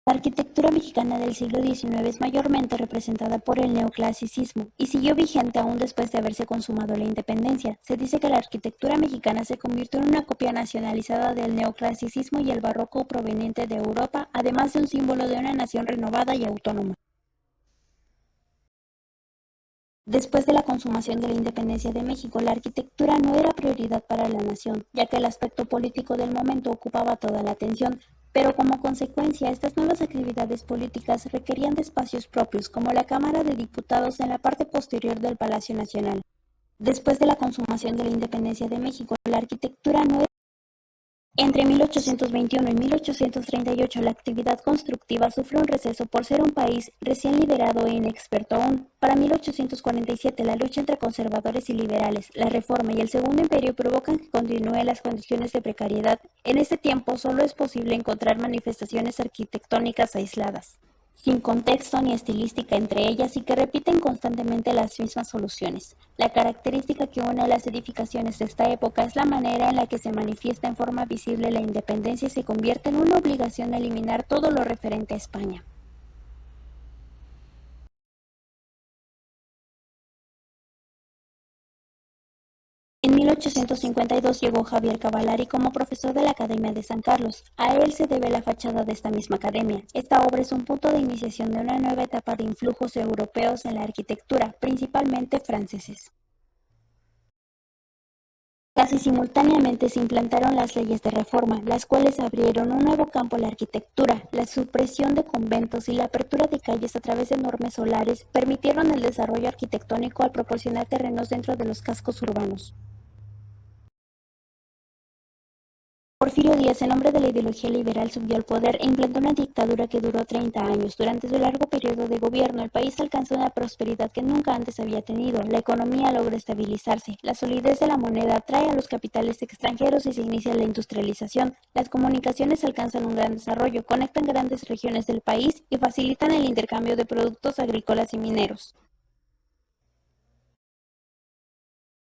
La arquitectura mexicana del siglo XIX es mayormente representada por el neoclasicismo y siguió vigente aún después de haberse consumado la independencia. Se dice que la arquitectura mexicana se convirtió en una copia nacionalizada del neoclasicismo y el barroco proveniente de Europa, además de un símbolo de una nación renovada y autónoma. Después de la consumación de la independencia de México, la arquitectura no era prioridad para la nación, ya que el aspecto político del momento ocupaba toda la atención, pero como consecuencia, estas nuevas actividades políticas requerían de espacios propios, como la Cámara de Diputados en la parte posterior del Palacio Nacional. Después de la consumación de la independencia de México, la arquitectura no era. Entre 1821 y 1838, la actividad constructiva sufre un receso por ser un país recién liberado e inexperto aún. Para 1847, la lucha entre conservadores y liberales, la Reforma y el Segundo Imperio provocan que continúen las condiciones de precariedad. En este tiempo solo es posible encontrar manifestaciones arquitectónicas aisladas, sin contexto ni estilística entre ellas y que repiten constantemente las mismas soluciones. La característica que une a las edificaciones de esta época es la manera en la que se manifiesta en forma visible la independencia y se convierte en una obligación eliminar todo lo referente a España. En 1852 llegó Javier Cavallari como profesor de la Academia de San Carlos. A él se debe la fachada de esta misma academia. Esta obra es un punto de iniciación de una nueva etapa de influjos europeos en la arquitectura, principalmente franceses. Casi simultáneamente se implantaron las leyes de reforma, las cuales abrieron un nuevo campo a la arquitectura. La supresión de conventos y la apertura de calles a través de enormes solares permitieron el desarrollo arquitectónico al proporcionar terrenos dentro de los cascos urbanos. Porfirio Díaz, en nombre de la ideología liberal, subió al poder e implantó una dictadura que duró 30 años. Durante su largo periodo de gobierno, el país alcanzó una prosperidad que nunca antes había tenido. La economía logra estabilizarse. La solidez de la moneda atrae a los capitales extranjeros y se inicia la industrialización. Las comunicaciones alcanzan un gran desarrollo, conectan grandes regiones del país y facilitan el intercambio de productos agrícolas y mineros.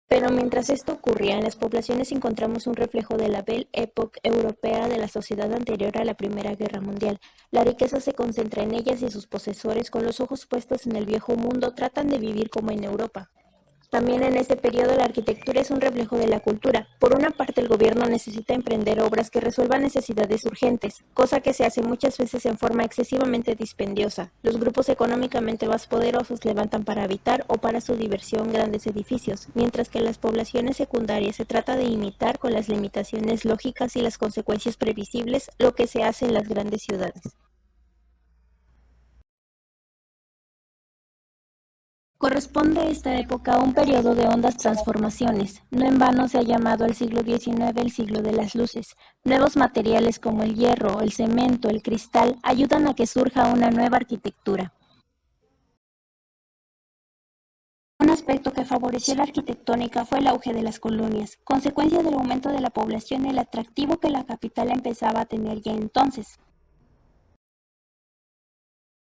Pero mientras esto ocurría, en las poblaciones encontramos un reflejo de la Belle Époque europea de la sociedad anterior a la Primera Guerra Mundial. La riqueza se concentra en ellas y sus posesores, con los ojos puestos en el viejo mundo, tratan de vivir como en Europa. También en este periodo la arquitectura es un reflejo de la cultura. Por una parte, el gobierno necesita emprender obras que resuelvan necesidades urgentes, cosa que se hace muchas veces en forma excesivamente dispendiosa. Los grupos económicamente más poderosos levantan para habitar o para su diversión grandes edificios, mientras que las poblaciones secundarias se trata de imitar con las limitaciones lógicas y las consecuencias previsibles lo que se hace en las grandes ciudades. Corresponde esta época a un periodo de hondas transformaciones. No en vano se ha llamado al siglo XIX el siglo de las luces. Nuevos materiales como el hierro, el cemento, el cristal ayudan a que surja una nueva arquitectura. Un aspecto que favoreció la arquitectónica fue el auge de las colonias, consecuencia del aumento de la población y el atractivo que la capital empezaba a tener ya entonces.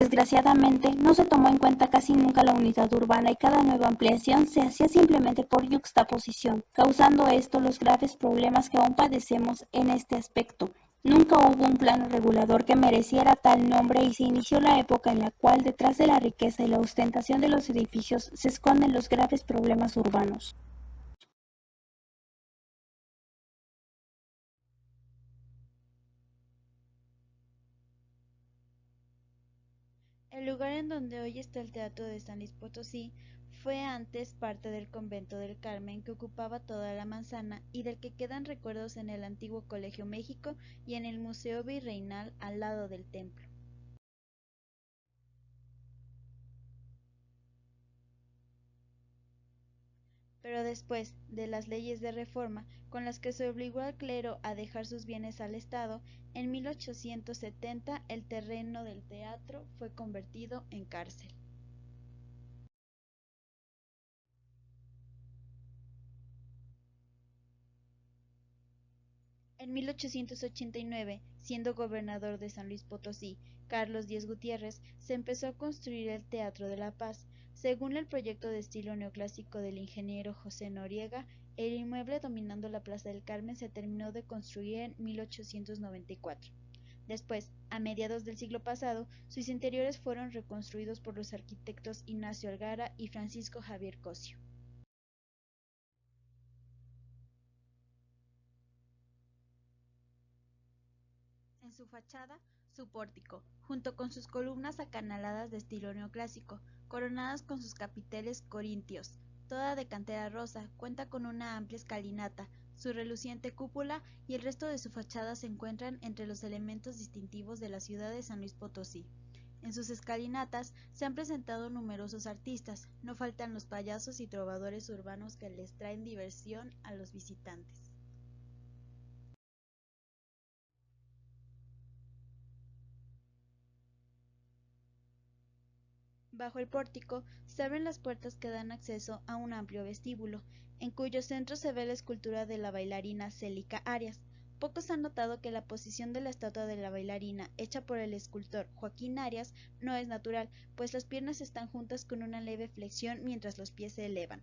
Desgraciadamente, no se tomó en cuenta casi nunca la unidad urbana y cada nueva ampliación se hacía simplemente por yuxtaposición, causando esto los graves problemas que aún padecemos en este aspecto. Nunca hubo un plano regulador que mereciera tal nombre y se inició la época en la cual detrás de la riqueza y la ostentación de los edificios se esconden los graves problemas urbanos. El lugar en donde hoy está el Teatro de San Luis Potosí fue antes parte del Convento del Carmen que ocupaba toda la manzana y del que quedan recuerdos en el antiguo Colegio México y en el Museo Virreinal al lado del templo. Pero después de las leyes de reforma con las que se obligó al clero a dejar sus bienes al Estado, en 1870 el terreno del teatro fue convertido en cárcel. En 1889, siendo gobernador de San Luis Potosí, Carlos Díez Gutiérrez, se empezó a construir el Teatro de la Paz. Según el proyecto de estilo neoclásico del ingeniero José Noriega, el inmueble dominando la Plaza del Carmen se terminó de construir en 1894. Después, a mediados del siglo pasado, sus interiores fueron reconstruidos por los arquitectos Ignacio Algara y Francisco Javier Cosio. En su fachada, su pórtico, junto con sus columnas acanaladas de estilo neoclásico, coronadas con sus capiteles corintios, toda de cantera rosa, cuenta con una amplia escalinata, su reluciente cúpula y el resto de su fachada se encuentran entre los elementos distintivos de la ciudad de San Luis Potosí. En sus escalinatas se han presentado numerosos artistas, no faltan los payasos y trovadores urbanos que les traen diversión a los visitantes. Bajo el pórtico se abren las puertas que dan acceso a un amplio vestíbulo, en cuyo centro se ve la escultura de la bailarina Célica Arias. Pocos han notado que la posición de la estatua de la bailarina, hecha por el escultor Joaquín Arias, no es natural, pues las piernas están juntas con una leve flexión mientras los pies se elevan.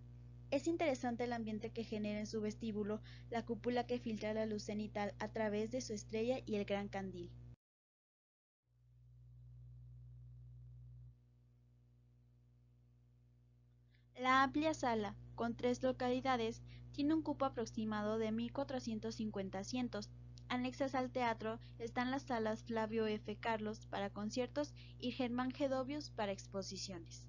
Es interesante el ambiente que genera en su vestíbulo la cúpula que filtra la luz cenital a través de su estrella y el gran candil. La amplia sala, con 3 localidades, tiene un cupo aproximado de 1.450 asientos. Anexas al teatro están las salas Flavio F. Carlos para conciertos y Germán Gedovius para exposiciones.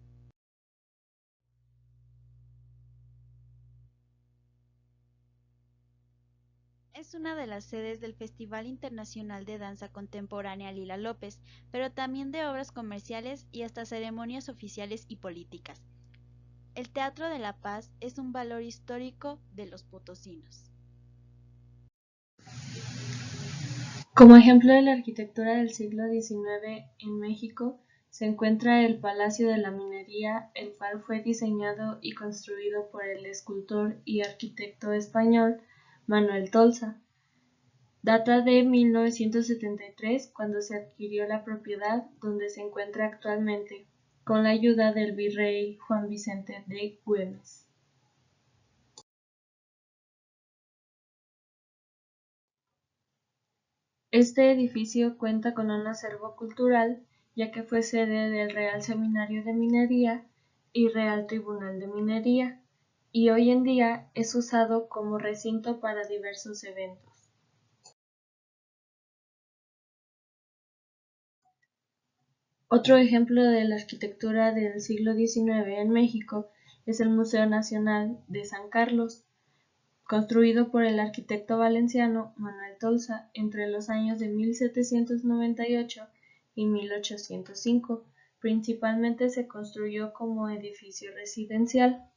Es una de las sedes del Festival Internacional de Danza Contemporánea Lila López, pero también de obras comerciales y hasta ceremonias oficiales y políticas. El Teatro de la Paz es un valor histórico de los potosinos. Como ejemplo de la arquitectura del siglo XIX en México, se encuentra el Palacio de la Minería, el cual fue diseñado y construido por el escultor y arquitecto español Manuel Tolsa. Data de 1973, cuando se adquirió la propiedad donde se encuentra actualmente, con la ayuda del virrey Juan Vicente de Güemes. Este edificio cuenta con un acervo cultural, ya que fue sede del Real Seminario de Minería y Real Tribunal de Minería, y hoy en día es usado como recinto para diversos eventos. Otro ejemplo de la arquitectura del siglo XIX en México es el Museo Nacional de San Carlos, construido por el arquitecto valenciano Manuel Tolsa entre los años de 1798 y 1805. Principalmente se construyó como edificio residencial.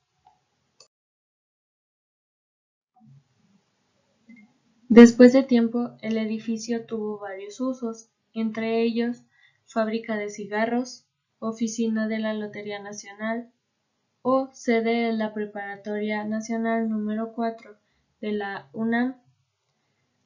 Después de tiempo, el edificio tuvo varios usos, entre ellos fábrica de cigarros, oficina de la Lotería Nacional o sede de la Preparatoria Nacional número 4 de la UNAM,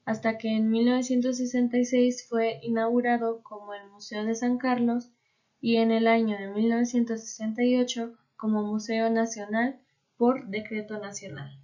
hasta que en 1966 fue inaugurado como el Museo de San Carlos y en el año de 1968 como Museo Nacional por decreto nacional.